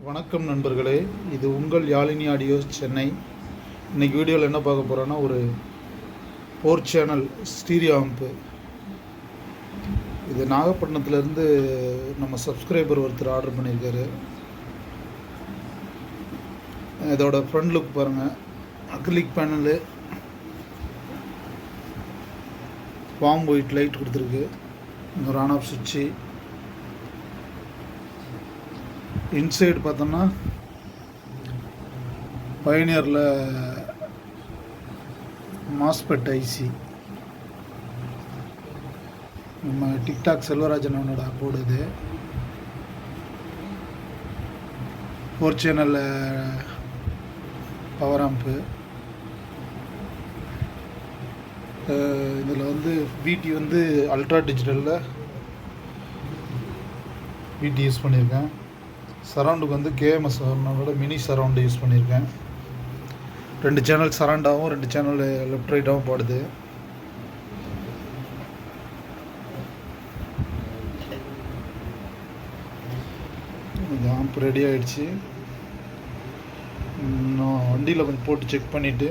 வணக்கம் நண்பர்களே, இது உங்கள் யாழினி ஆடியோஸ் சென்னை. இன்றைக்கி வீடியோவில் என்ன பார்க்க போகிறோன்னா, ஒரு 4 சேனல் ஸ்டீரியோ ஆம்ப்பு. இது நாகப்பட்டினத்துலேருந்து நம்ம சப்ஸ்கிரைபர் ஒருத்தர் ஆர்டர் பண்ணியிருக்காரு. இதோட ஃப்ரண்ட் லுக் பாருங்கள். Acrylic panel, warm white light கொடுத்துருக்கு. இன்னொரு ஆன் ஆஃப் சுவிட்சு. இன்சைடு பார்த்தோம்னா பயனியரில் மாஸ்பெட் ஐசி, நம்ம டிக்டாக் செல்வராஜன் அவனோட போர்டு. இது 4 சேனலில் பவர் ஆம்ப்பு. இதில் பிடி அல்ட்ரா டிஜிட்டலில் பிடி யூஸ் பண்ணியிருக்கேன். சரவுண்டுக்கு கேஎம்எஸ் அவனோட மினி சரவுண்டு யூஸ் பண்ணியிருக்கேன். 2 சேனல் சரவுண்டாகவும் 2 சேனல் லெஃப்ட் ரைட்டாகவும் போடுது. இந்த ஆம்ப் ரெடி ஆகிடுச்சு. நான் வண்டியில் கொஞ்சம் போட்டு செக் பண்ணிவிட்டு,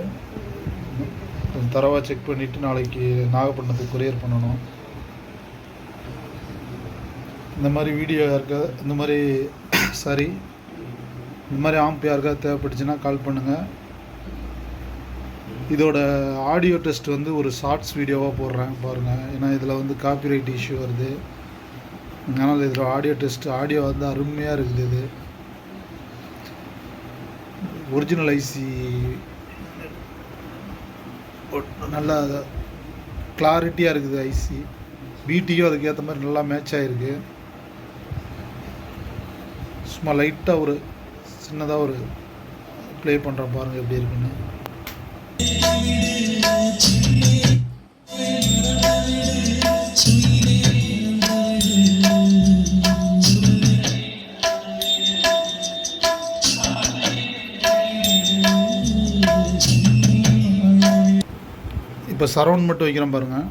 கொஞ்சம் தரவாக செக் பண்ணிவிட்டு நாளைக்கு நாகப்பட்டினத்துக்கு கொரியர் பண்ணணும். இந்த மாதிரி வீடியோ யாருக்காவது இந்த மாதிரி ஆம்ப் யாருக்காவது தேவைப்பட்டுச்சுன்னா கால் பண்ணுங்கள். இதோட ஆடியோ டெஸ்ட் ஒரு ஷார்ட்ஸ் வீடியோவாக போடுறேன் பாருங்கள். ஏன்னா இதில் காப்பிரைட் இஷ்யூ வருது. அதனால் இதில் ஆடியோ டெஸ்ட் ஆடியோ அருமையாக இருக்குது. இது ஒரிஜினல் ஐசி, நல்லா கிளாரிட்டியாக இருக்குது. ஐசி பிடியும் அதுக்கேற்ற மாதிரி நல்லா மேட்ச் ஆகிருக்கு. சும்மா லைட்டாக சின்னதாக ப்ளே பண்ணுறேன் பாருங்கள் எப்படி இருக்குன்னு. இப்போ சரவுண்ட் மட்டும் வைக்கிறேன் பாருங்கள்.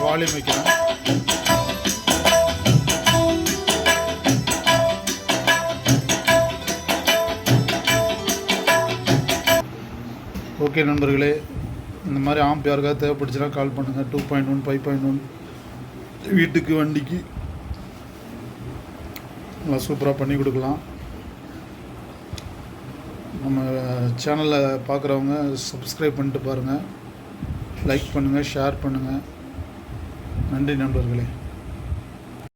வால்யூம் வைக்கிறேன். ஓகே நண்பர்களே, இந்த மாதிரி ஆம்ப் யாருக்காவது தேவைப்படுச்சுன்னா கால் பண்ணுங்கள். 2.1 5.1 வீட்டுக்கு வண்டிக்கு நல்லா சூப்பராக பண்ணி கொடுக்கலாம். நம்ம சேனலை பார்க்குறவங்க சப்ஸ்கிரைப் பண்ணிட்டு பாருங்கள், லைக் பண்ணுங்கள், ஷேர் பண்ணுங்கள். நன்றி நண்பர்களே.